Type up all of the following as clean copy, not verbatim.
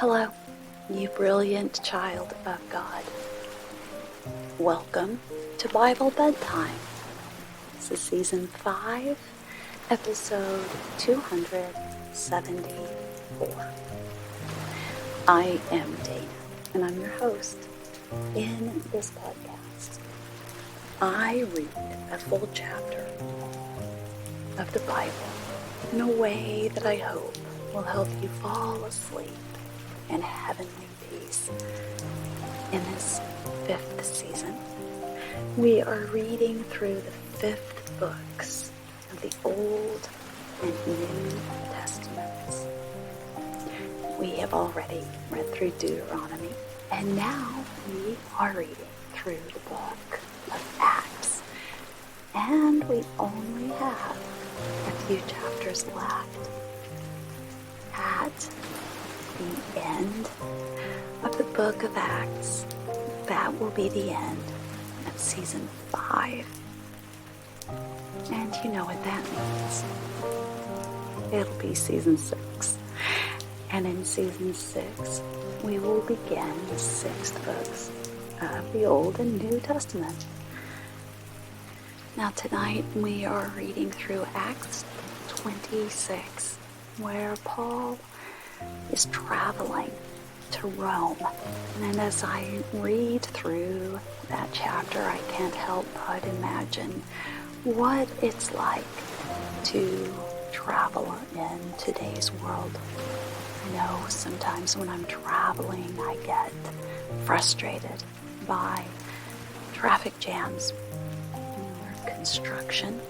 Hello, you brilliant child of God. Welcome to Bible Bedtime. This is Season 5, Episode 274. I am Dana, and I'm your host. In this podcast, I read a full chapter of the Bible in a way that I hope will help you fall asleep in heavenly peace. In this 5th season, we are reading through the 5th books of the Old and New Testaments. We have already read through Deuteronomy, and now we are reading through the book of Acts. And we only have a few chapters left. At the end of the book of Acts, that will be the end of Season 5. And you know what that means. It'll be Season 6. And in Season 6, we will begin the 6th books of the Old and New Testament. Now tonight we are reading through Acts 26, where Paul is traveling to Rome. And as I read through that chapter, I can't help but imagine what it's like to travel in today's world. I know sometimes when I'm traveling, I get frustrated by traffic jams or construction,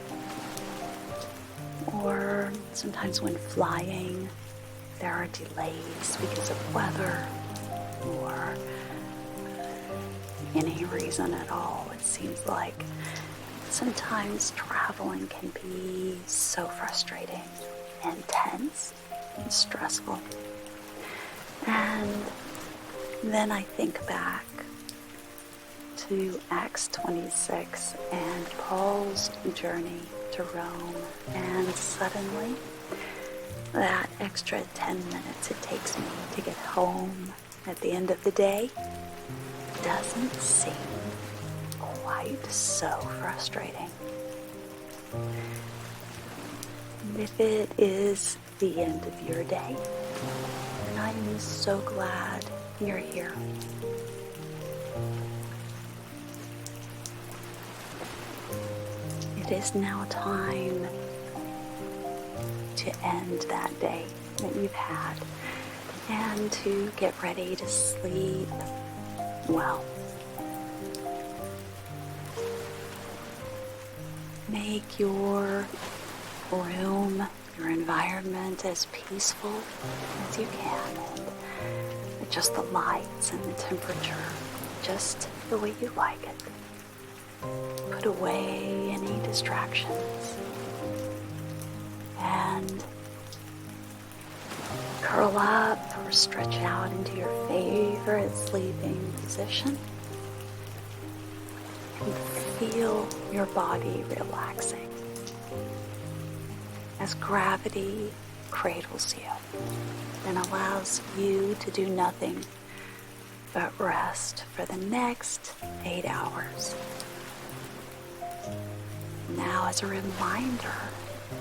or sometimes when flying, there are delays because of weather or any reason at all. It seems like sometimes traveling can be so frustrating, intense, and stressful. And then I think back to Acts 26 and Paul's journey to Rome, and suddenly that extra 10 minutes it takes me to get home at the end of the day doesn't seem quite so frustrating. And if it is the end of your day, then I am so glad you're here. It is now time to end that day that you've had and to get ready to sleep well. Make your room, your environment as peaceful as you can, and adjust the lights and the temperature just the way you like it. Put away any distractions and curl up or stretch out into your favorite sleeping position and feel your body relaxing as gravity cradles you and allows you to do nothing but rest for the next 8 hours. Now, as a reminder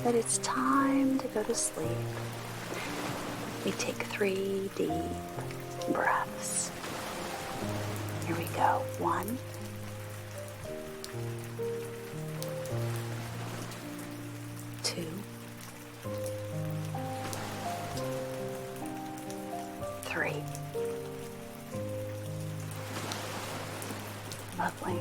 that it's time to go to sleep, we take 3 deep breaths. Here we go. 1, 2, 3. Lovely.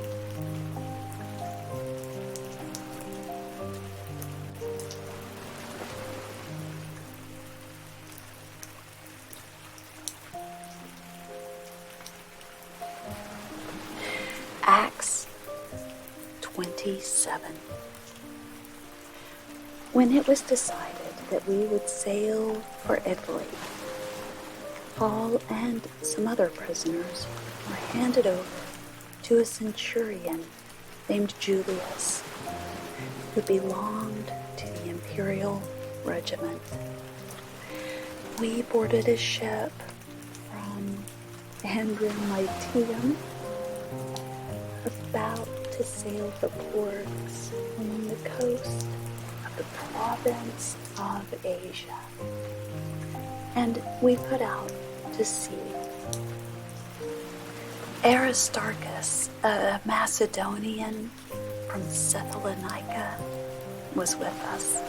Acts 27. When it was decided that we would sail for Italy, Paul and some other prisoners were handed over to a centurion named Julius, who belonged to the imperial regiment. We boarded a ship Andromitium, about to sail for ports along the coast of the province of Asia. And we put out to sea. Aristarchus, a Macedonian from Thessalonica, was with us.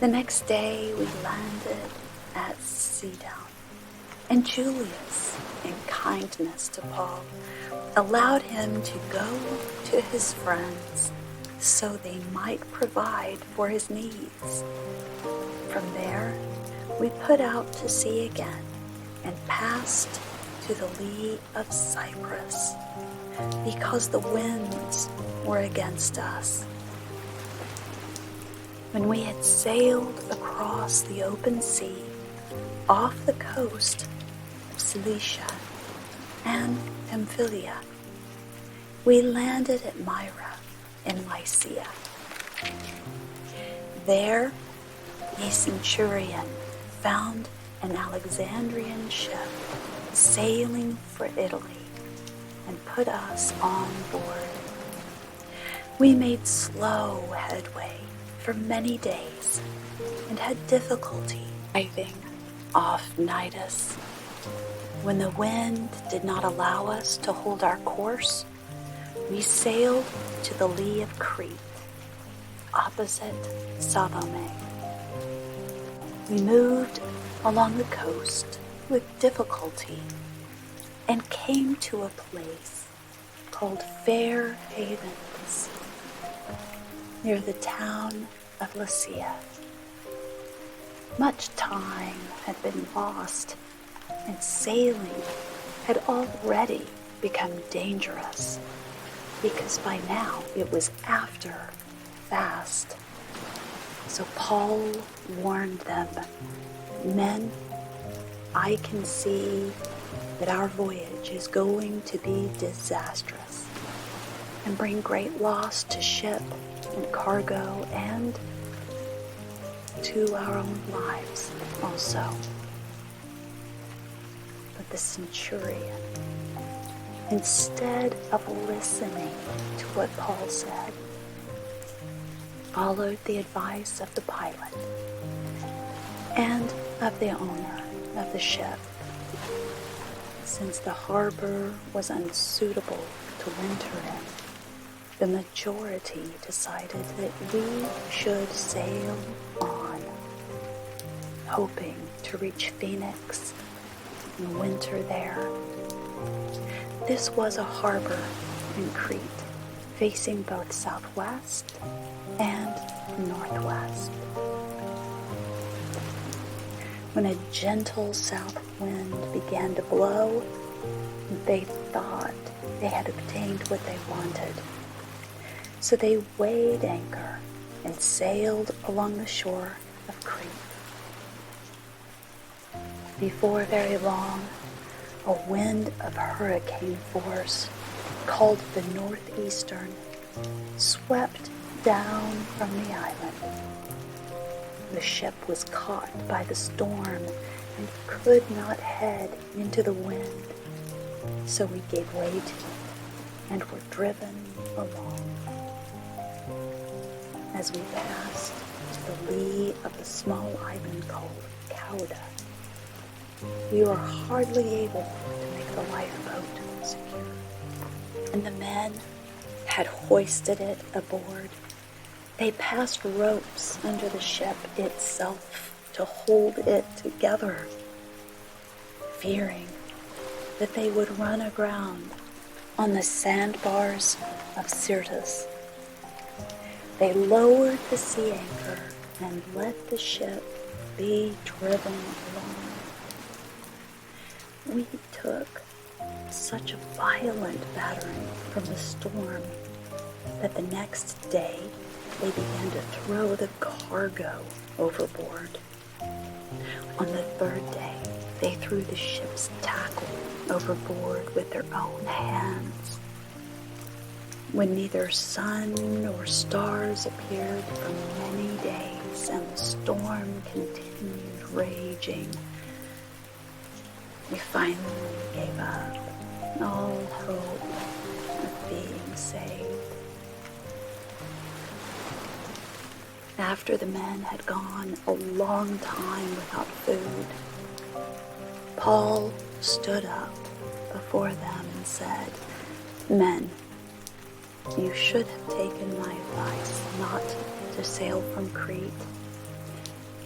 The next day we landed at Sidon, and Julius, in kindness to Paul, allowed him to go to his friends so they might provide for his needs. From there, we put out to sea again and passed to the lee of Cyprus because the winds were against us. When we had sailed across the open sea off the coast of Cilicia and Pamphylia, we landed at Myra in Lycia. There, a centurion found an Alexandrian ship sailing for Italy and put us on board. We made slow headway for many days and had difficulty driving off Cnidus. When the wind did not allow us to hold our course, we sailed to the lee of Crete, opposite Salome. We moved along the coast with difficulty and came to a place called Fair Havens, near the town of Lasea. Much time had been lost, and sailing had already become dangerous, because by now it was after fast. So Paul warned them, "Men, I can see that our voyage is going to be disastrous and bring great loss to ship and cargo and to our own lives also." But the centurion, instead of listening to what Paul said, followed the advice of the pilot and of the owner of the ship. Since the harbor was unsuitable to winter in, the majority decided that we should sail on, hoping to reach Phoenix and winter there. This was a harbor in Crete, facing both southwest and northwest. When a gentle south wind began to blow, they thought they had obtained what they wanted. So they weighed anchor and sailed along the shore of Crete. Before very long, a wind of hurricane force, called the northeastern, swept down from the island. The ship was caught by the storm and could not head into the wind, so we gave way to it and were driven along. As we passed to the lee of the small island called Cauda, we were hardly able to make the lifeboat secure, and the men had hoisted it aboard. They passed ropes under the ship itself to hold it together, fearing that they would run aground on the sandbars of Syrtis. They lowered the sea anchor and let the ship be driven along. We took such a violent battering from the storm that the next day they began to throw the cargo overboard. On the third day, they threw the ship's tackle overboard with their own hands. When neither sun nor stars appeared for many days and the storm continued raging, They finally gave up all hope of being saved. After the men had gone a long time without food, Paul stood up before them and said, "Men, you should have taken my advice not to sail from Crete.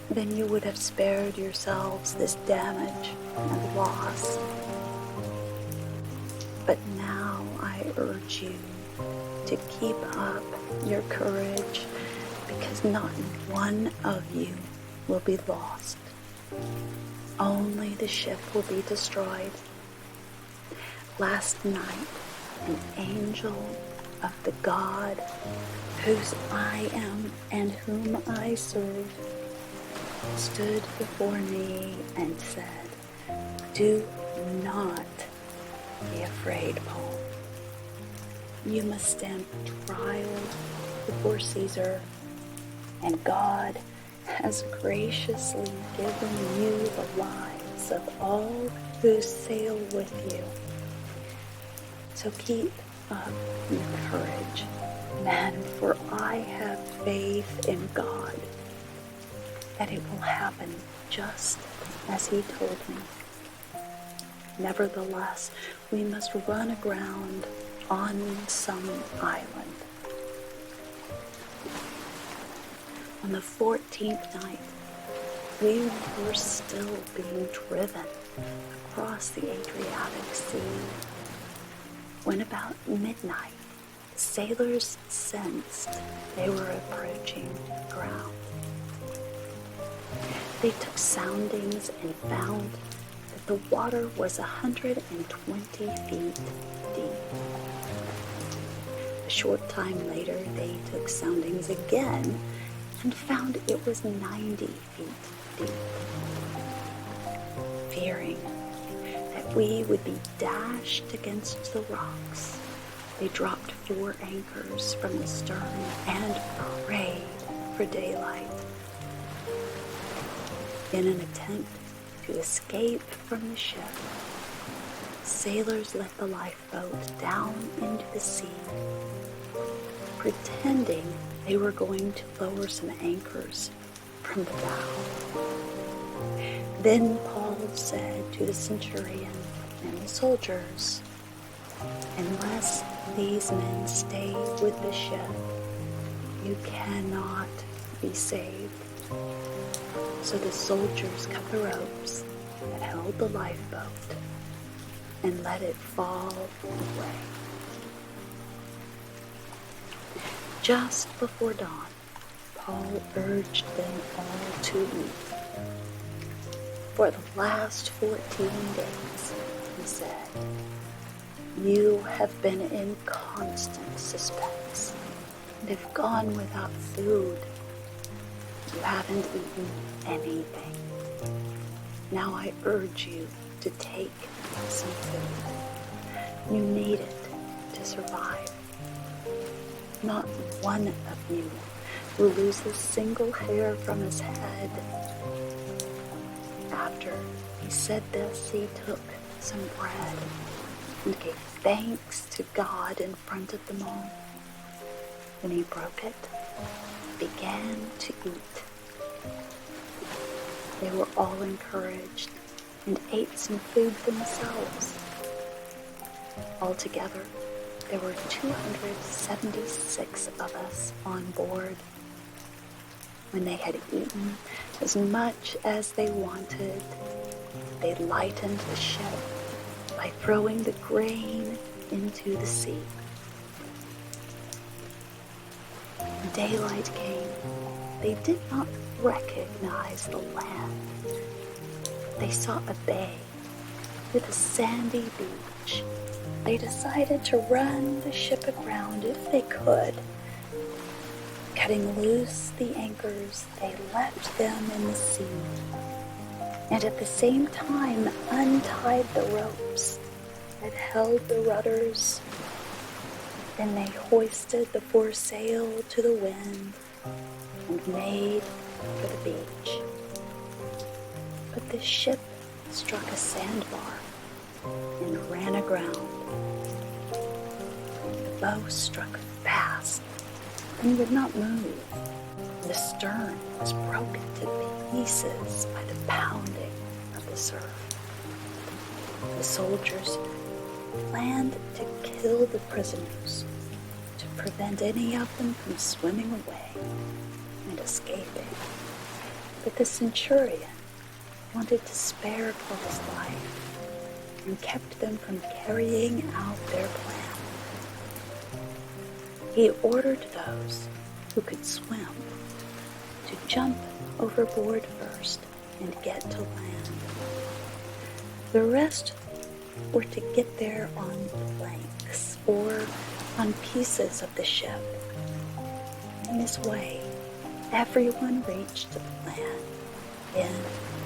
Then you would have spared yourselves this damage and loss. But now I urge you to keep up your courage, because not one of you will be lost. Only the ship will be destroyed. Last night, an angel of the God whose I am and whom I serve stood before me and said, 'Do not be afraid, Paul. You must stand trial before Caesar, and God has graciously given you the lives of all who sail with you. So keep up your courage, men, for I have faith in God that it will happen just as he told me. Nevertheless, we must run aground on some island.' On the 14th night, we were still being driven across the Adriatic Sea, when about midnight, the sailors sensed they were approaching ground. They took soundings and found that the water was 120 feet deep. A short time later, they took soundings again and found it was 90 feet deep. Fearing that we would be dashed against the rocks, they dropped 4 anchors from the stern and prayed for daylight. In an attempt to escape from the ship, sailors let the lifeboat down into the sea, pretending they were going to lower some anchors from the bow. Then Paul said to the centurion and the soldiers, "Unless these men stay with the ship, you cannot be saved." So the soldiers cut the ropes that held the lifeboat and let it fall away. Just before dawn, Paul urged them all to eat. "For the last 14 days, he said, you have been in constant suspense and have gone without food. You haven't eaten anything. Now I urge you to take some food. You need it to survive. Not one of you will lose a single hair from his head." After he said this, he took some bread and gave thanks to God in front of them all. Then he broke it, began to eat. They were all encouraged and ate some food themselves. Altogether, there were 276 of us on board. When they had eaten as much as they wanted, they lightened the ship by throwing the grain into the sea. When daylight came, they did not recognize the land. They saw a bay with a sandy beach. They decided to run the ship aground if they could. Cutting loose the anchors, they left them in the sea, and at the same time untied the ropes that held the rudders. Then they hoisted the foresail to the wind and made for the beach. But the ship struck a sandbar and ran aground. The bow struck fast and would not move. The stern was broken to pieces by the pounding of the surf. The soldiers planned to kill the prisoners to prevent any of them from swimming away and escaping. But the centurion wanted to spare Paul's life and kept them from carrying out their plan. He ordered those who could swim to jump overboard first and get to land. The rest were to get there on planks or on pieces of the ship. In this way, everyone reached the land in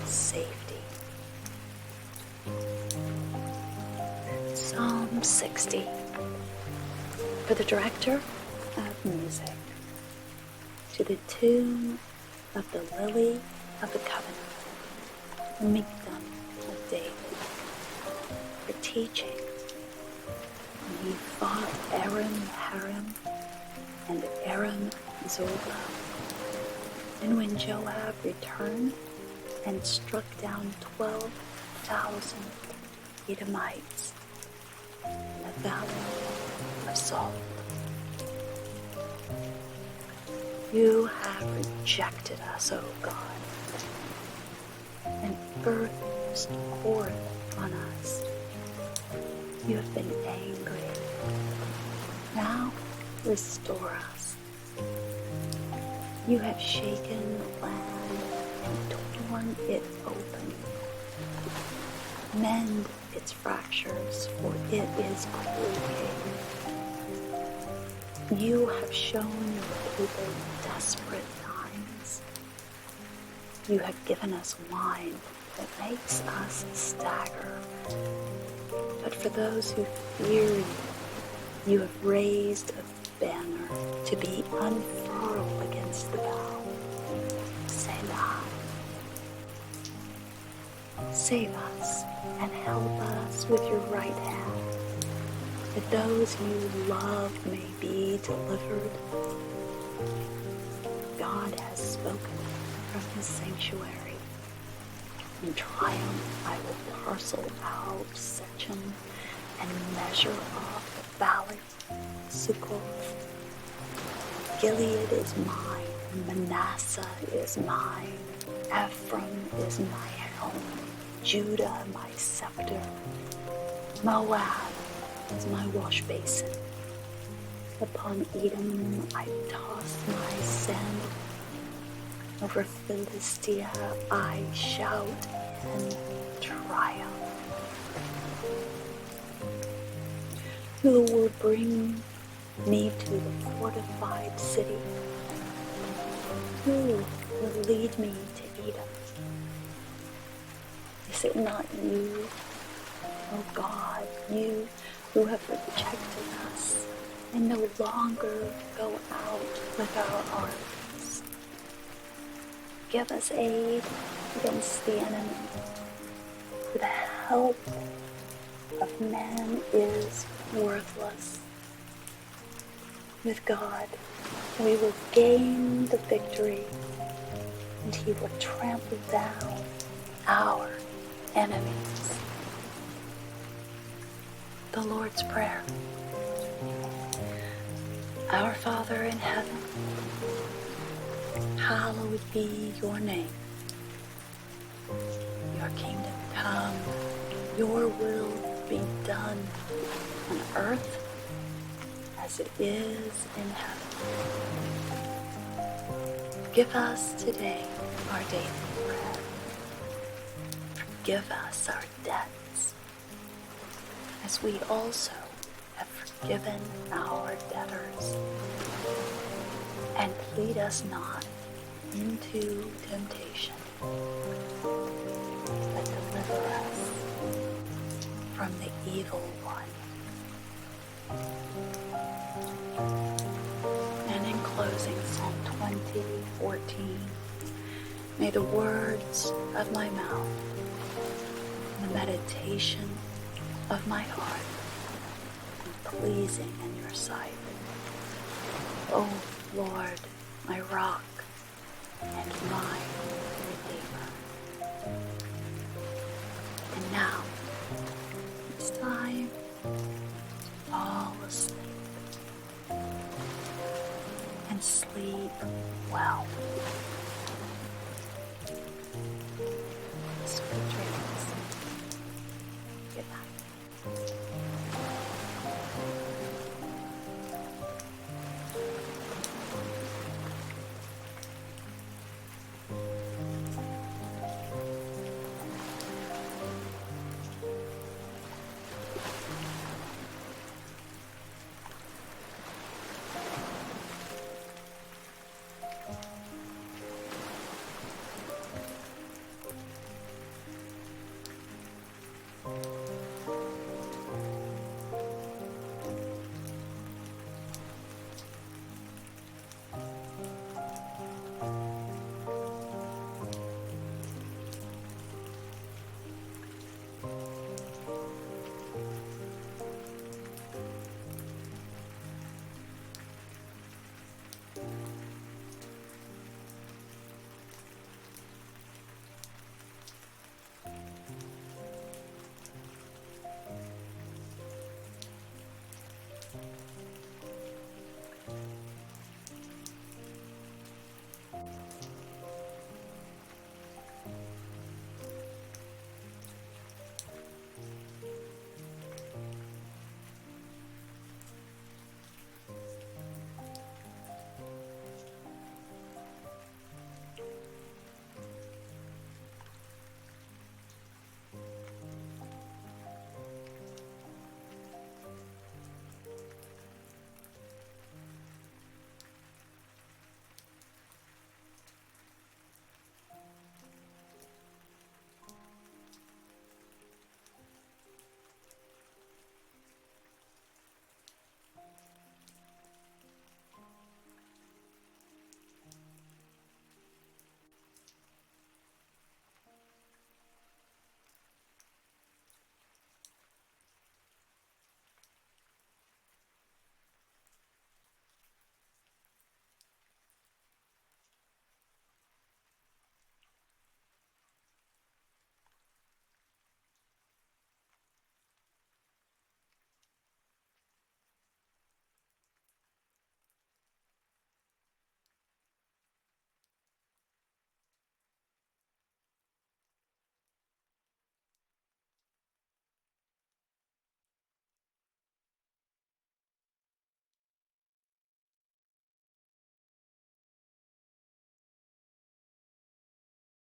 safety. Psalm 60. For the director of music, to the tune of the Lily of the Covenant, the Miktam of David, for teaching. He fought Aram Haram and Aram Zobah. And when Joab returned and struck down 12,000 Edomites in the valley of Salt. You have rejected us, O God, and burst forth on us. You have been angry. Now restore us. You have shaken the land and torn it open. Mend its fractures, for it is quaking. You have shown your people desperate times. You have given us wine that makes us stagger. But for those who fear you, you have raised a banner to be unfurled against the bow. Selah. Save us and help us with your right hand, that those you love may be delivered. God has spoken from his sanctuary. In triumph I will parcel out Shechem and measure off the valley of Succoth. Gilead is mine, Manasseh is mine, Ephraim is my helm, Judah my scepter, Moab is my wash basin. Upon Edom I toss my sand. Over Philistia I shout in triumph. Who will bring me to the fortified city? Who will lead me to Edom? Is it not you, O God, you who have rejected us and no longer go out with our arms? Give us aid against the enemy, for the help of man is worthless. With God, we will gain the victory, and he will trample down our enemies. The Lord's Prayer. Our Father in heaven, hallowed be your name. Your kingdom come, your will be done on earth as it is in heaven. Give us today our daily bread. Forgive us our debts, as we also have forgiven our debtors. And lead us not into temptation, but deliver us from the evil one. And in closing, Psalm 20:14, may the words of my mouth the meditation of my heart and pleasing in your sight. O Lord, my rock